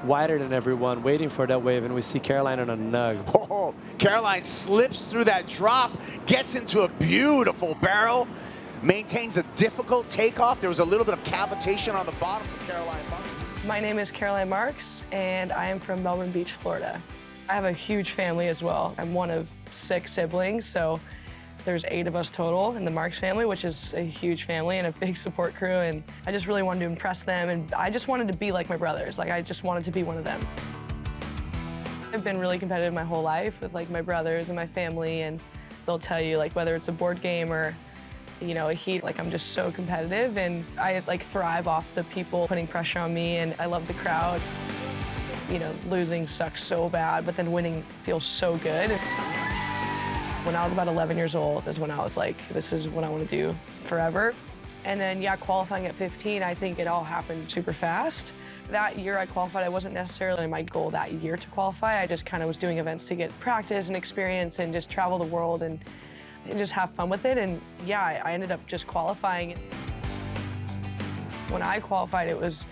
wider than everyone, waiting for that wave, and we see Caroline on a nug. Oh, Caroline slips through that drop, gets into a beautiful barrel, maintains a difficult takeoff. There was a little bit of cavitation on the bottom for Caroline Marks. My name is Caroline Marks, and I am from Melbourne Beach, Florida. I have a huge family as well. I'm one of 6 siblings, so there's 8 of us total in the Marks family, which is a huge family and a big support crew, and I just really wanted to impress them, and I just wanted to be like my brothers. Like, I just wanted to be one of them. I've been really competitive my whole life with like my brothers and my family, and they'll tell you, like, whether it's a board game or, you know, a heat, like, I'm just so competitive, and I like thrive off the people putting pressure on me, and I love the crowd. You know, losing sucks so bad, but then winning feels so good. When I was about 11 years old is when I was like, this is what I want to do forever. And then, yeah, qualifying at 15, I think it all happened super fast. That year I qualified, I wasn't necessarily my goal that year to qualify. I just kind of was doing events to get practice and experience and just travel the world and just have fun with it. And yeah, I ended up just qualifying. When I qualified, it was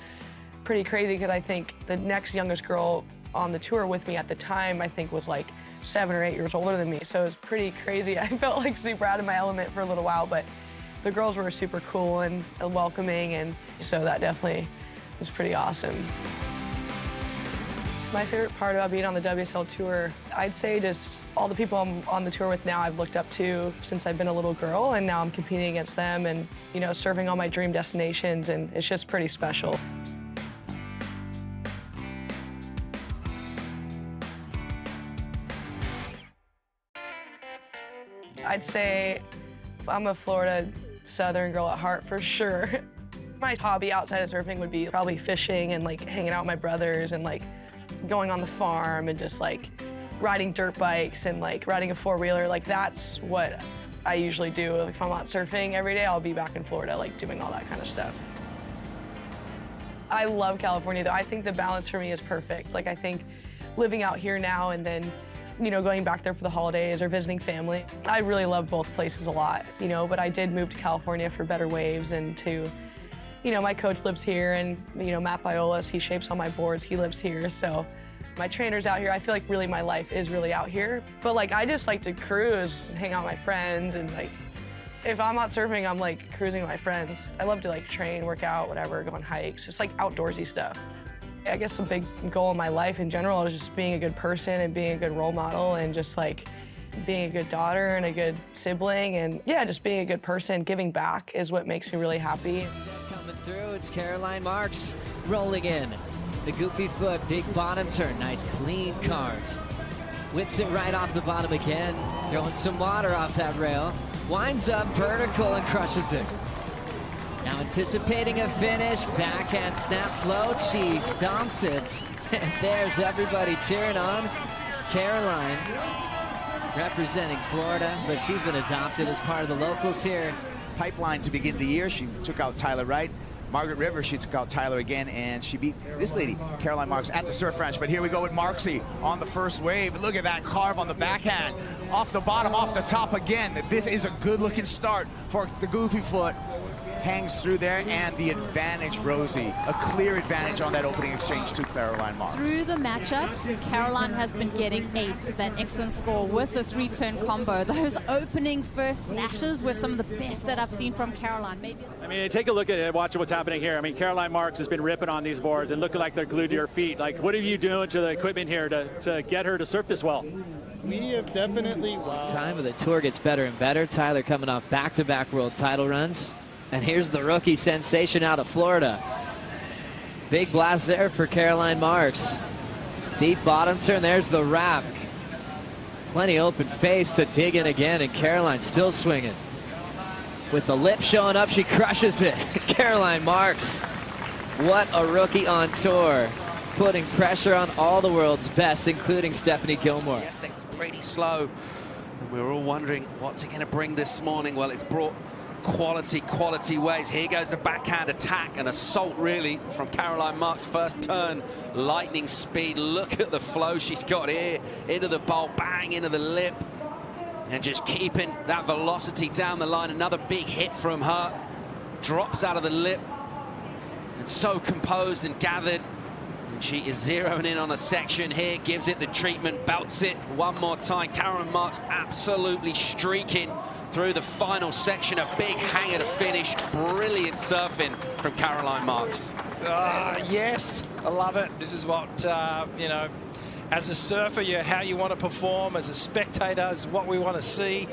pretty crazy because I think the next youngest girl on the tour with me at the time, I think was like 7 or 8 years older than me. So it was pretty crazy. I felt like super out of my element for a little while, but the girls were super cool and welcoming, and so that definitely was pretty awesome. My favorite part about being on the WSL Tour, I'd say just all the people I'm on the tour with now I've looked up to since I've been a little girl, and now I'm competing against them and, you know, serving all my dream destinations, and it's just pretty special. I'd say I'm a Florida Southern girl at heart for sure. My hobby outside of surfing would be probably fishing and like hanging out with my brothers and like going on the farm and just like riding dirt bikes and like riding a 4-wheeler. Like, that's what I usually do. If I'm out surfing every day, I'll be back in Florida like doing all that kind of stuff. I love California though. I think the balance for me is perfect. Like, I think living out here now and then, you know, going back there for the holidays or visiting family. I really love both places a lot, you know, but I did move to California for better waves and to, you know, my coach lives here, and, you know, Matt Biolas, he shapes all my boards, he lives here, so my trainer's out here. I feel like really my life is really out here. But like, I just like to cruise, hang out with my friends, and like, if I'm out surfing, I'm like cruising with my friends. I love to like train, work out, whatever, go on hikes, just like outdoorsy stuff. I guess a big goal in my life in general is just being a good person and being a good role model and just like being a good daughter and a good sibling, and yeah, just being a good person. Giving back is what makes me really happy. Coming through, it's Caroline Marks rolling in. The goofy foot, big bottom turn, nice clean carve. Whips it right off the bottom again, throwing some water off that rail. Winds up vertical and crushes it. Now anticipating a finish, backhand snap float, she stomps it. And there's everybody cheering on Caroline, representing Florida, but she's been adopted as part of the locals here. Pipeline to begin the year, she took out Tyler Wright. Margaret Rivers, she took out Tyler again, and she beat this lady, Caroline Marks, at the surf ranch. But here we go with Marksy on the first wave. Look at that carve on the backhand. Off the bottom, off the top again. This is a good-looking start for the goofy foot. Hangs through there, and the advantage, Rosie. A clear advantage on that opening exchange to Caroline Marks. Through the matchups, Caroline has been getting 8s, that excellent score with the 3-turn combo. Those opening first slashes were some of the best that I've seen from Caroline. Maybe. I mean, take a look at it, watch what's happening here. I mean, Caroline Marks has been ripping on these boards and looking like they're glued to her feet. Like, what are you doing to the equipment here to get her to surf this well? We have definitely... Time of the tour gets better and better. Tyler coming off back-to-back world title runs. And here's the rookie sensation out of Florida. Big blast there for Caroline Marks. Deep bottom turn, there's the wrap. Plenty open face to dig in again, and Caroline still swinging. With the lip showing up, she crushes it. Caroline Marks, what a rookie on tour. Putting pressure on all the world's best, including Stephanie Gilmore. Yes, things pretty slow. And we were all wondering, what's it going to bring this morning? Well, it's brought quality waves. Here goes the backhand attack and assault, really, from Caroline Marks. First turn, lightning speed. Look at the flow she's got here. Into the bowl, bang, into the lip. And just keeping that velocity down the line. Another big hit from her. Drops out of the lip. And so composed and gathered. And she is zeroing in on a section here, gives it the treatment, belts it one more time. Caroline Marks absolutely streaking through the final section. A big hanger to finish. Brilliant surfing from Caroline Marks. Yes, I love it. This is what, you know, as a surfer, how you want to perform. As a spectator, is what we want to see.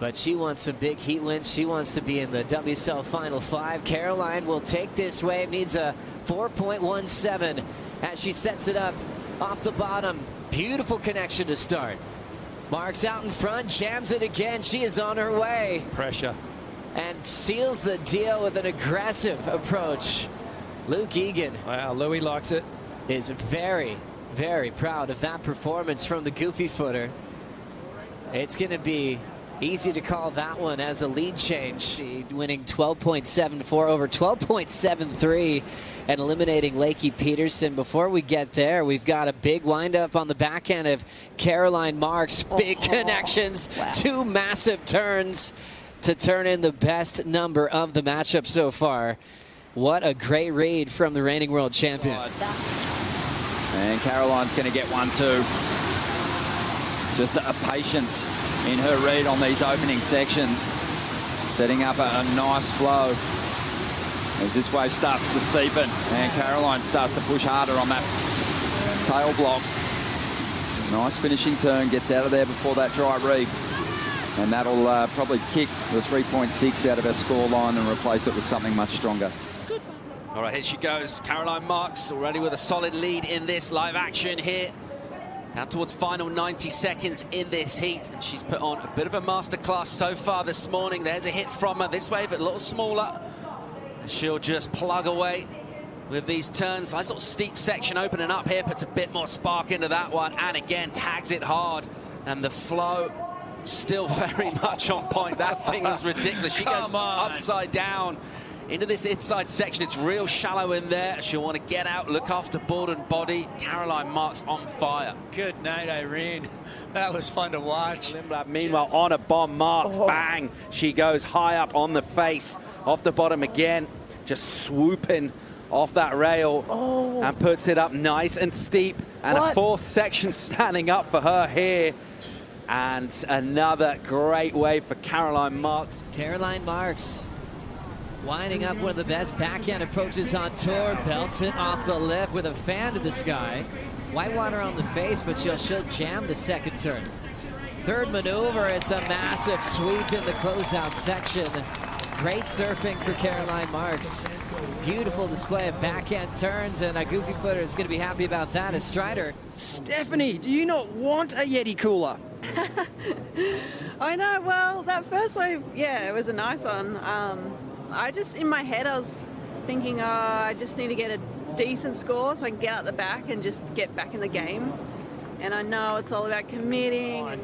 But she wants a big heat win. She wants to be in the WSL Final 5. Caroline will take this wave. Needs a 4.17 as she sets it up off the bottom. Beautiful connection to start. Marks out in front, jams it again. She is on her way. Pressure. And seals the deal with an aggressive approach. Luke Egan. Wow, Louis likes it. Is very, very proud of that performance from the goofy footer. It's going to be easy to call that one as a lead change. She winning 12.74 over 12.73 and eliminating Lakey Peterson. Before we get there, we've got a big windup on the backhand of Caroline Marks. Big connections, wow. 2 massive turns to turn in the best number of the matchup so far. What a great read from the reigning world champion. And Caroline's going to get one too. Just a patience in her read on these opening sections, setting up a nice flow as this wave starts to steepen and Caroline starts to push harder on that tail block. Nice finishing turn, gets out of there before that dry reef, and that'll probably kick the 3.6 out of her score line and replace it with something much stronger. All right, here she goes. Caroline Marks already with a solid lead in this live action here. Down towards final 90 seconds in this heat. And she's put on a bit of a masterclass so far this morning. There's a hit from her. This wave a little smaller. She'll just plug away with these turns. Nice little steep section opening up here. Puts a bit more spark into that one. And again, tags it hard. And the flow still very much on point. That thing was ridiculous. She goes upside down into this inside section. It's real shallow in there. She'll want to get out, look after board and body. Caroline Marks on fire. Good night, Irene. That was fun to watch. Meanwhile, on a bomb, Marks, bang. She goes high up on the face, off the bottom again, just swooping off that rail and puts it up nice and steep. And a 4th section standing up for her here. And another great wave for Caroline Marks. Caroline Marks winding up one of the best backhand approaches on tour. Belts it off the lip with a fan to the sky. Whitewater on the face, but she'll jam the second turn. Third maneuver, it's a massive sweep in the closeout section. Great surfing for Caroline Marks. Beautiful display of backhand turns, and a goofy footer is going to be happy about that as Strider. Stephanie, do you not want a Yeti cooler? I know, well, that first wave, yeah, it was a nice one. I just, in my head, I was thinking, I just need to get a decent score so I can get out the back and just get back in the game. And I know it's all about committing.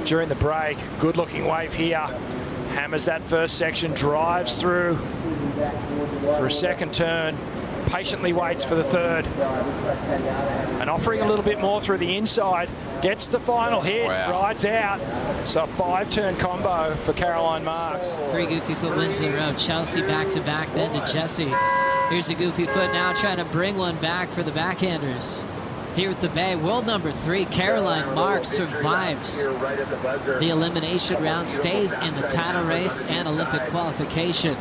During the break, good looking wave here. Hammers that first section, drives through for a second turn, patiently waits for the third. And offering a little bit more through the inside, gets the final hit, rides out. So a 5-turn combo for Caroline Marks. 3 goofy foot wins in a row. Chelsea back to back, then to Jesse. Here's a goofy foot now trying to bring one back for the backhanders. Here at the Bay, world number 3, Caroline Marks survives the elimination round, stays in the title race and Olympic qualification.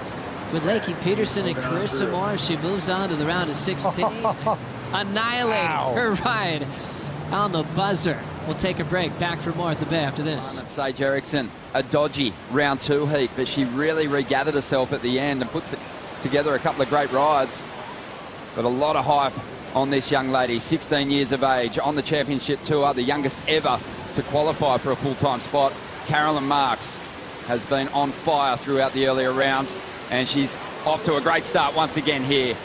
With Lakey Peterson and Carissa Moore, she moves on to the round of 16. Annihilating her ride on the buzzer. We'll take a break. Back for more at the Bay after this. Sage Eriksson, a dodgy round 2 heat, but she really regathered herself at the end and puts together a couple of great rides. But a lot of hype on this young lady, 16 years of age, on the championship tour, the youngest ever to qualify for a full-time spot. Caroline Marks has been on fire throughout the earlier rounds, and she's off to a great start once again here.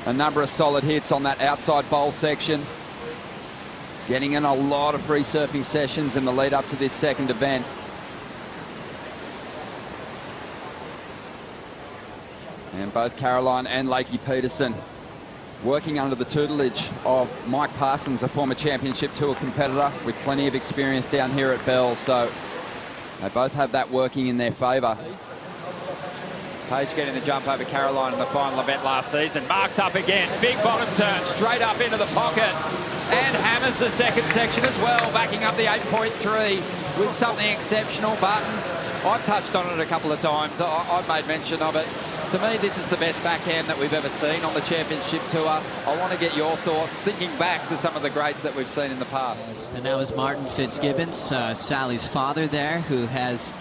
A number of solid hits on that outside bowl section. Getting in a lot of free surfing sessions in the lead up to this second event. And both Caroline and Lakey Peterson working under the tutelage of Mike Parsons, a former championship tour competitor with plenty of experience down here at Bell. So they both have that working in their favour. Paige getting the jump over Caroline in the final event last season. Marks up again. Big bottom turn straight up into the pocket. And hammers the second section as well, backing up the 8.3 with something exceptional. Barton, I've touched on it a couple of times. I've made mention of it. To me, this is the best backhand that we've ever seen on the championship tour. I want to get your thoughts, thinking back to some of the greats that we've seen in the past. And that was Martin Fitzgibbons, Sally's father there, who has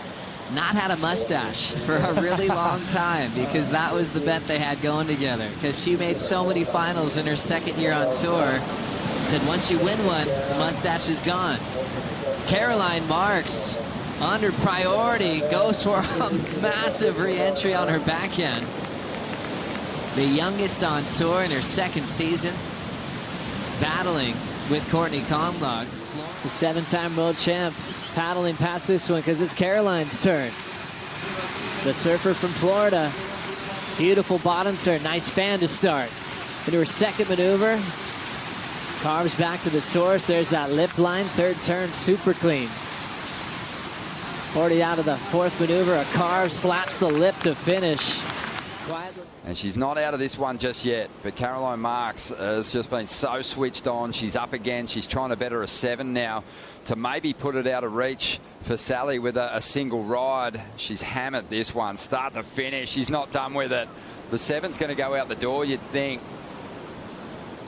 not had a mustache for a really long time, because that was the bet they had going together, because she made so many finals in her second year on tour. Said once you win one, the mustache is gone. Caroline Marks, under priority, goes for a massive re-entry on her backhand. The youngest on tour in her second season, battling with Courtney Conlogue. The 7-time world champ paddling past this one because it's Caroline's turn. The surfer from Florida. Beautiful bottom turn. Nice fan to start. Into her second maneuver. Carves back to the source. There's that lip line. Third turn, super clean. Already out of the fourth maneuver. A carve, slaps the lip to finish. And she's not out of this one just yet, but Caroline Marks has just been so switched on. She's up again. She's trying to better a 7 now to maybe put it out of reach for Sally with a single ride. She's hammered this one, start to finish. She's not done with it. The 7's going to go out the door, you'd think.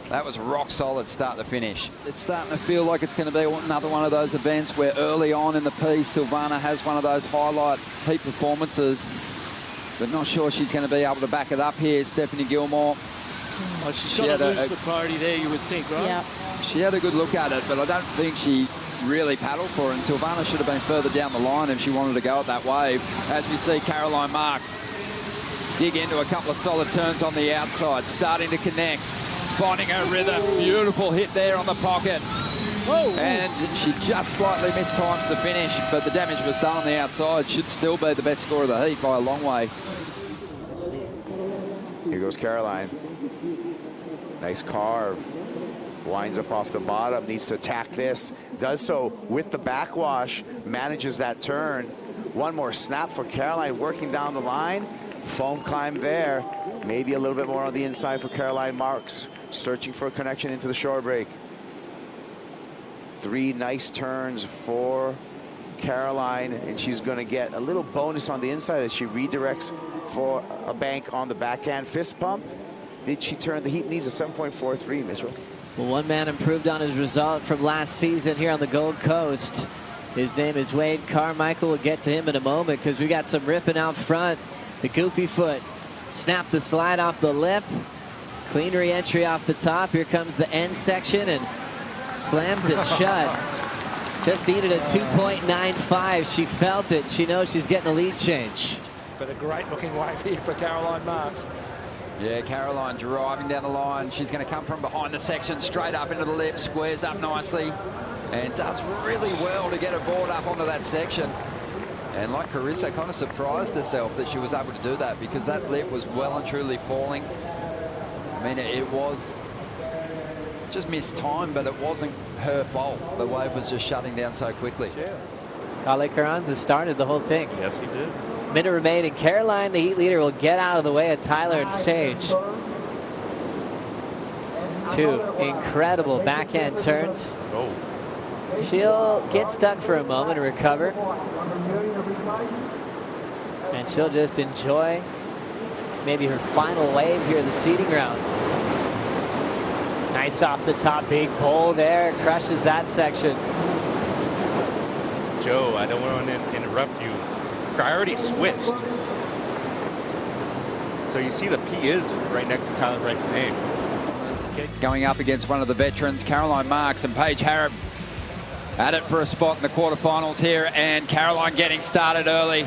That was rock solid start to finish. It's starting to feel like it's going to be another one of those events where early on in the piece, Silvana has one of those highlight peak performances, but not sure she's going to be able to back it up here. Stephanie Gilmore. Oh, she's got to lose the priority there, you would think, right? Yeah. She had a good look at it, but I don't think she really paddled for it. And Silvana should have been further down the line if she wanted to go at that wave. As we see Caroline Marks dig into a couple of solid turns on the outside, starting to connect, finding her rhythm. Beautiful hit there on the pocket. Whoa. And she just slightly missed times to finish, but the damage was done on the outside. Should still be the best score of the heat by a long way. Here goes Caroline. Nice carve. Winds up off the bottom, needs to attack this. Does so with the backwash, manages that turn. One more snap for Caroline, working down the line. Foam climb there. Maybe a little bit more on the inside for Caroline Marks. Searching for a connection into the shore break. 3 nice turns for Caroline, and she's going to get a little bonus on the inside as she redirects for a bank on the backhand. Fist pump. Did she turn? The heat needs a 7.43, Mitchell. Well, one man improved on his result from last season here on the Gold Coast. His name is Wade Carmichael. We'll get to him in a moment because we got some ripping out front. The goofy foot snapped the slide off the lip. Clean re-entry off the top. Here comes the end section and slams it shut. Just needed a 2.95. She felt it. She knows she's getting a lead change. But a great looking wave here for Caroline Marks. Yeah, Caroline driving down the line. She's going to come from behind the section, straight up into the lip, squares up nicely, and does really well to get her board up onto that section. And like Carissa, kind of surprised herself that she was able to do that, because that lip was well and truly falling. I mean, it was just missed time, but it wasn't her fault. The wave was just shutting down so quickly. Kale Carranza started the whole thing. Yes, he did. Minute remaining. Caroline, the heat leader, will get out of the way of Tyler and Sage. 2 incredible backhand turns. Oh. She'll get stuck for a moment and recover. And she'll just enjoy maybe her final wave here in the seeding round. Nice off the top, big pull there. Crushes that section. Joe, I don't want to interrupt you. Priority switched. So you see the P is right next to Tyler Wright's name. Going up against one of the veterans, Caroline Marks, and Paige Harrop at it for a spot in the quarterfinals here, and Caroline getting started early.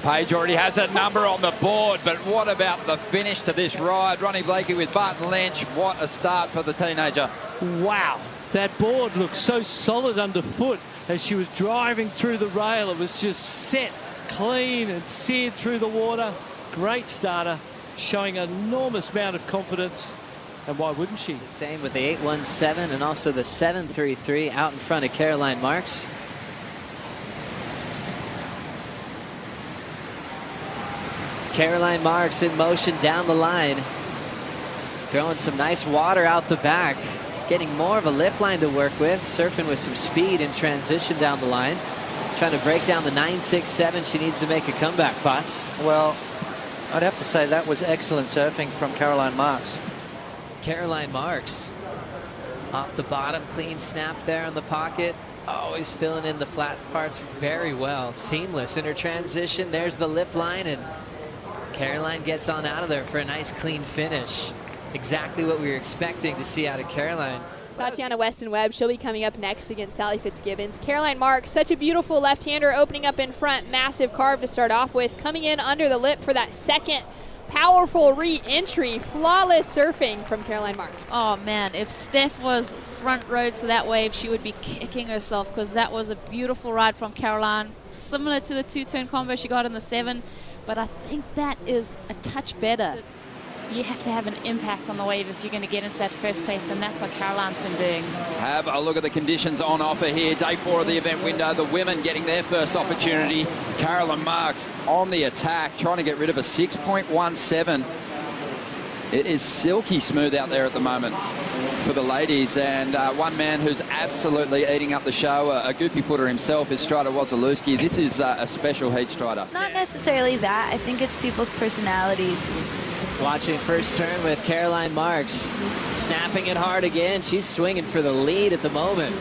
Paige already has a number on the board, but what about the finish to this ride? Ronnie Blakey with Barton Lynch. What a start for the teenager. Wow, that board looked so solid underfoot as she was driving through the rail. It was just set clean and seared through the water. Great starter, showing an enormous amount of confidence. And why wouldn't she? Same with the 817 and also the 733 out in front of Caroline Marks. Caroline Marks in motion down the line. Throwing some nice water out the back. Getting more of a lip line to work with. Surfing with some speed in transition down the line. Trying to break down the 9.67. She needs to make a comeback, Potts. Well, I'd have to say that was excellent surfing from Caroline Marks. Caroline Marks off the bottom, clean snap there in the pocket. Always filling in the flat parts very well. Seamless in her transition. There's the lip line, and Caroline gets on out of there for a nice clean finish. Exactly what we were expecting to see out of Caroline. Tatiana Weston-Webb, she'll be coming up next against Sally Fitzgibbons. Caroline Marks, such a beautiful left-hander opening up in front. Massive carve to start off with. Coming in under the lip for that second powerful re-entry. Flawless surfing from Caroline Marks. Oh man, if Steph was front row to that wave, she would be kicking herself, because that was a beautiful ride from Caroline. Similar to the two-turn combo she got in the 7, but I think that is a touch better. You have to have an impact on the wave if you're going to get into that first place, and that's what Caroline's been doing. Have a look at the conditions on offer here. Day 4 of the event window. The women getting their first opportunity. Caroline Marks on the attack, trying to get rid of a 6.17. It is silky smooth out there at the moment for the ladies, and one man who's absolutely eating up the show, a goofy footer himself, is Strider Wozalewski. This is a special heat, Strider. Not necessarily that. I think it's people's personalities. Watching first turn with Caroline Marks. Snapping it hard again. She's swinging for the lead at the moment.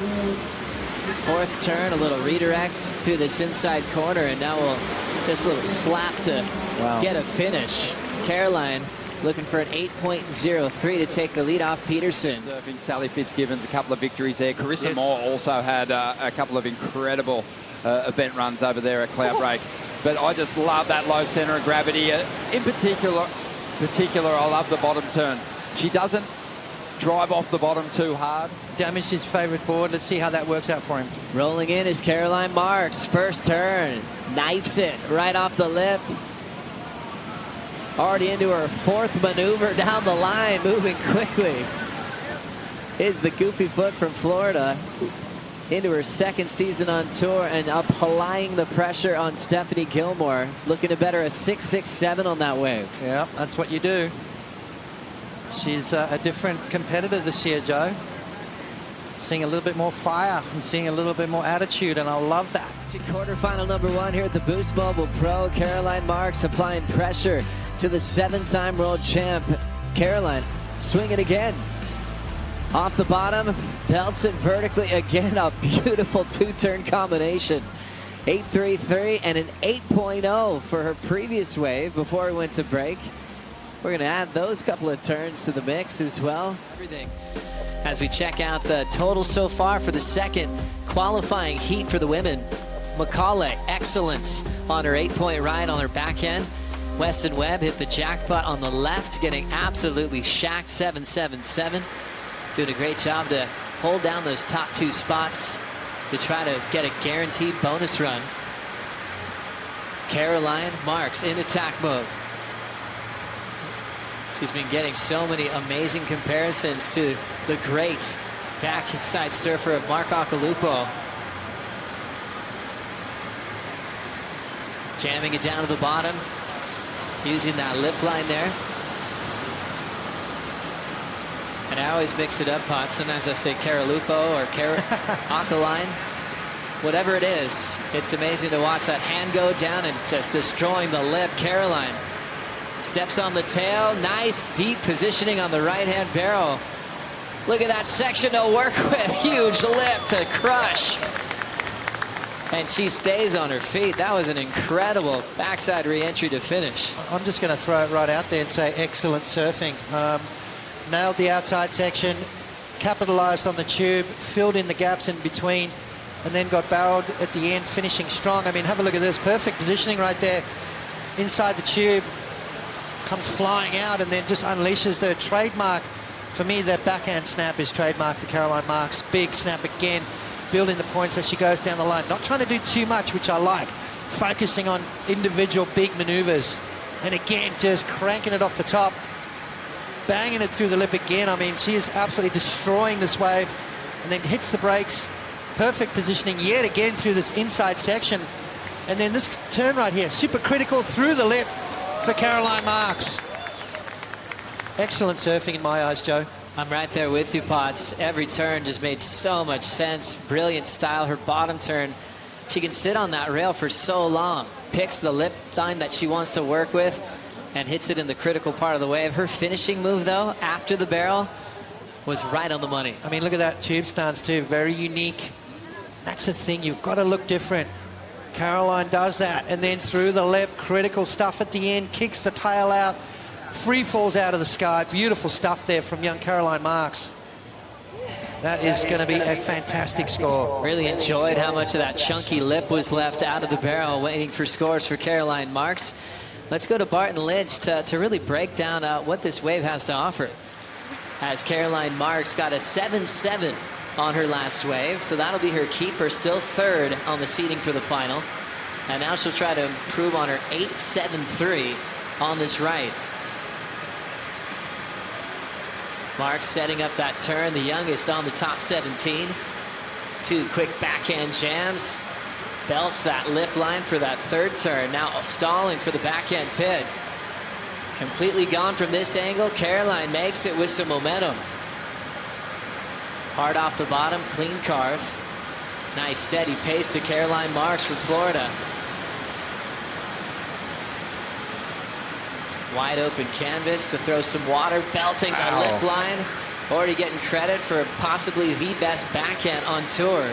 Fourth turn, a little redirect through this inside corner, and now just a little slap to get a finish. Caroline looking for an 8.03 to take the lead off Peterson. Surfing Sally Fitzgibbons, a couple of victories there. Carissa Moore also had a couple of incredible event runs over there at Cloudbreak. But I just love that low center of gravity. In particular, I love the bottom turn. She doesn't drive off the bottom too hard. Damage his favorite board. Let's see how that works out for him. Rolling in is Caroline Marks. First turn. Knifes it right off the lip. Already into her fourth maneuver down the line. Moving quickly is the goofy foot from Florida. Into her second season on tour and applying the pressure on Stephanie Gilmore. Looking to better a 6.67 on that wave. Yeah, that's what you do. She's a different competitor this year, Joe. Seeing a little bit more fire and seeing a little bit more attitude, and I love that. Quarterfinal number 1 here at the Boost Mobile Pro. Caroline Marks applying pressure to the 7-time world champ. Caroline swinging again. Off the bottom, belts it vertically again. A beautiful two-turn combination. 8.33 and an 8.0 for her previous wave before we went to break. We're going to add those couple of turns to the mix as well. Everything as we check out the total so far for the second qualifying heat for the women. McCauley, excellence on her 8-point ride on her backhand. Weston Webb hit the jackpot on the left, getting absolutely shacked, 7.77. Doing a great job to hold down those top 2 spots to try to get a guaranteed bonus run. Caroline Marks in attack mode. She's been getting so many amazing comparisons to the great backside surfer of Mark Occhilupo. Jamming it down to the bottom, using that lip line there. And I always mix it up, Pot. Sometimes I say Caralupo or Occaline. Whatever it is, it's amazing to watch that hand go down and just destroying the lip. Caroline steps on the tail. Nice deep positioning on the right-hand barrel. Look at that section to work with. Huge lip to crush. And she stays on her feet. That was an incredible backside re-entry to finish. I'm just going to throw it right out there and say excellent surfing. Nailed the outside section, capitalized on the tube, filled in the gaps in between, and then got barreled at the end, finishing strong. I mean, have a look at this. Perfect positioning right there inside the tube. Comes flying out and then just unleashes the trademark. For me, that backhand snap is trademark for Caroline Marks. Big snap again, building the points as she goes down the line. Not trying to do too much, which I like. Focusing on individual big maneuvers. And again, just cranking it off the top. Banging it through the lip again. I mean, she is absolutely destroying this wave. And then hits the brakes. Perfect positioning yet again through this inside section. And then this turn right here, super critical through the lip. for Caroline Marks. Excellent surfing in my eyes, Joe. I'm right there with you, Potts. Every turn just made so much sense. Brilliant style. Her bottom turn, she can sit on that rail for so long. Picks the lip line that she wants to work with and hits it in the critical part of the wave. Her finishing move, though, after the barrel, was right on the money. I mean, look at that tube stance, too. Very unique. That's the thing. You've got to look different. Caroline does that. And then through the lip, critical stuff at the end. Kicks the tail out. Free falls out of the sky. Beautiful stuff there from young Caroline Marks. That is going to be a fantastic score. Really enjoyed how much of that chunky lip was left out of the barrel, waiting for scores for Caroline Marks. Let's go to Barton Lynch to really break down what this wave has to offer. As Caroline Marks got a 7-7 on her last wave, so that'll be her keeper, still third on the seeding for the final. And now she'll try to improve on her 8-7-3 on this right. Marks setting up that turn, the youngest on the top 17. 2 quick backhand jams. Belts that lip line for that third turn. Now stalling for the backhand pid. Completely gone from this angle. Caroline makes it with some momentum. Hard off the bottom, clean carve. Nice steady pace to Caroline Marks from Florida. Wide open canvas to throw some water, belting the lip line. Already getting credit for possibly the best backhand on tour.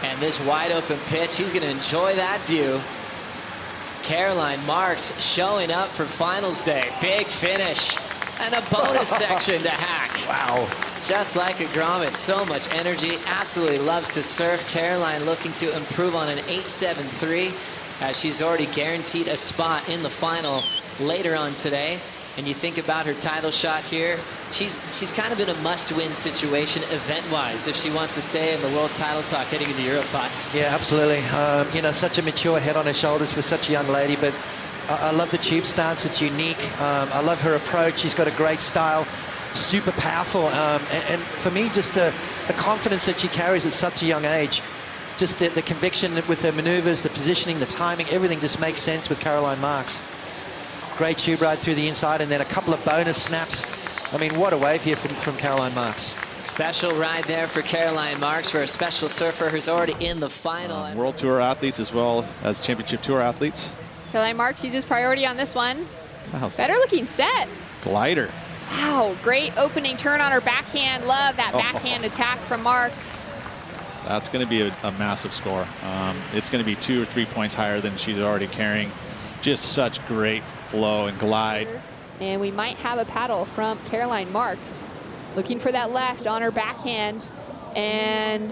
And this wide open pitch, she's going to enjoy that view. Caroline Marks showing up for finals day. Big finish and a bonus section to hack. Wow. Just like a grommet, so much energy, absolutely loves to surf. Caroline looking to improve on an 8-7-3. As she's already guaranteed a spot in the final later on today. And you think about her title shot here, she's kind of in a must-win situation event-wise if she wants to stay in the world title talk heading into Europe, Potts. Yeah, absolutely. You know, such a mature head on her shoulders for such a young lady, but I love the tube stance. It's unique. I love her approach. She's got a great style, super powerful. And for me, just the confidence that she carries at such a young age. Just the conviction with her maneuvers, the positioning, the timing, everything just makes sense with Caroline Marks. Great tube ride through the inside and then a couple of bonus snaps. I mean, what a wave here from Caroline Marks. Special ride there for Caroline Marks for a special surfer who's already in the final. World Tour athletes as well as Championship Tour athletes. Caroline Marks uses priority on this one. Wow. Better looking set. Glider. Wow, great opening turn on her backhand. Love that backhand attack from Marks. That's going to be a massive score. It's going to be 2 or 3 points higher than she's already carrying. Just such great flow and glide. And we might have a paddle from Caroline Marks. Looking for that left on her backhand. And,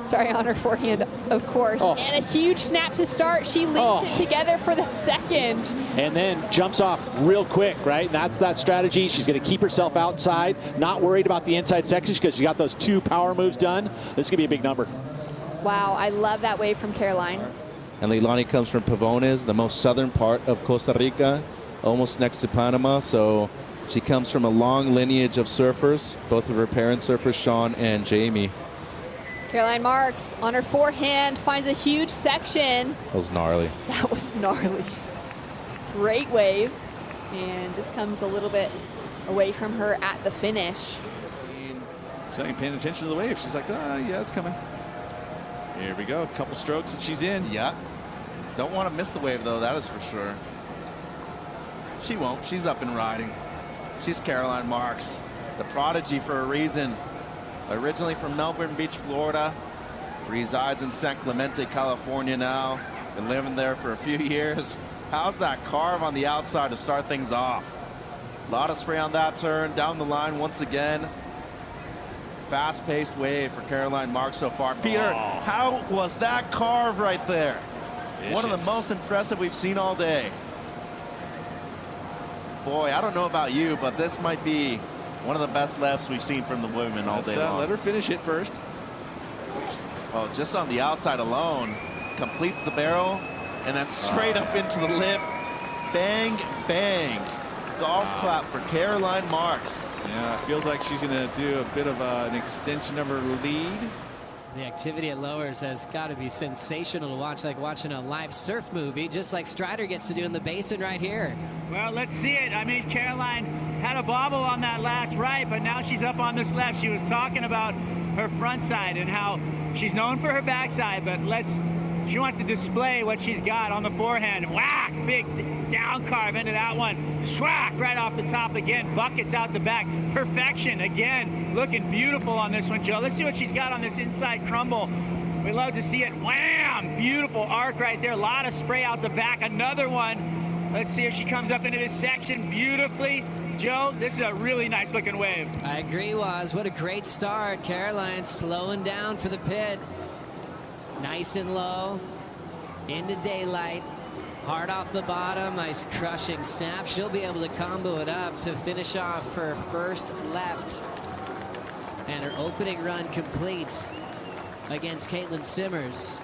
sorry, on her forehand, of course. And a huge snap to start. She leads it together for the second. And then jumps off real quick, right? And that's that strategy. She's going to keep herself outside, not worried about the inside sections because she got those 2 power moves done. This is going to be a big number. Wow, I love that wave from Caroline. And Leilani comes from Pavones, the most southern part of Costa Rica, almost next to Panama. So she comes from a long lineage of surfers, both of her parents surfers, Sean and Jamie. Caroline Marks on her forehand finds a huge section. That was gnarly. That was gnarly. Great wave. And just comes a little bit away from her at the finish. She's not even paying attention to the wave. She's like, yeah, it's coming. Here we go. A couple strokes and she's in. Yeah. Don't want to miss the wave, though. That is for sure. She won't. She's up and riding. She's Caroline Marks, the prodigy for a reason. Originally from Melbourne Beach, Florida. Resides in San Clemente, California now. Been living there for a few years. How's that carve on the outside to start things off? A lot of spray on that turn. Down the line once again. Fast-paced wave for Caroline Marks so far. Peter, how was that carve right there? Vicious. One of the most impressive we've seen all day. Boy, I don't know about you, but this might be one of the best lefts we've seen from the women all day long. Let her finish it first. Well, just on the outside alone, completes the barrel, and then straight up into the lip. Bang, bang. Golf clap for Caroline Marks. Yeah, it feels like she's going to do a bit of an extension of her lead. The activity at lowers has got to be sensational to watch, like watching a live surf movie, just like Strider gets to do in the basin right here. Well, let's see it. I mean, Caroline had a bobble on that last right, but now she's up on this left. She was talking about her front side and how she's known for her backside, but she wants to display what she's got on the forehand. Whack! Big down carve into that one. Schwack! Right off the top again. Buckets out the back. Perfection again. Looking beautiful on this one, Joe. Let's see what she's got on this inside crumble. We love to see it. Wham! Beautiful arc right there. A lot of spray out the back. Another one. Let's see if she comes up into this section beautifully. Joe, this is a really nice looking wave. I agree, Waz. What a great start. Caroline slowing down for the pit. Nice and low. Into daylight. Hard off the bottom. Nice crushing snap. She'll be able to combo it up to finish off her first left. And her opening run complete against Caitlin Simmers.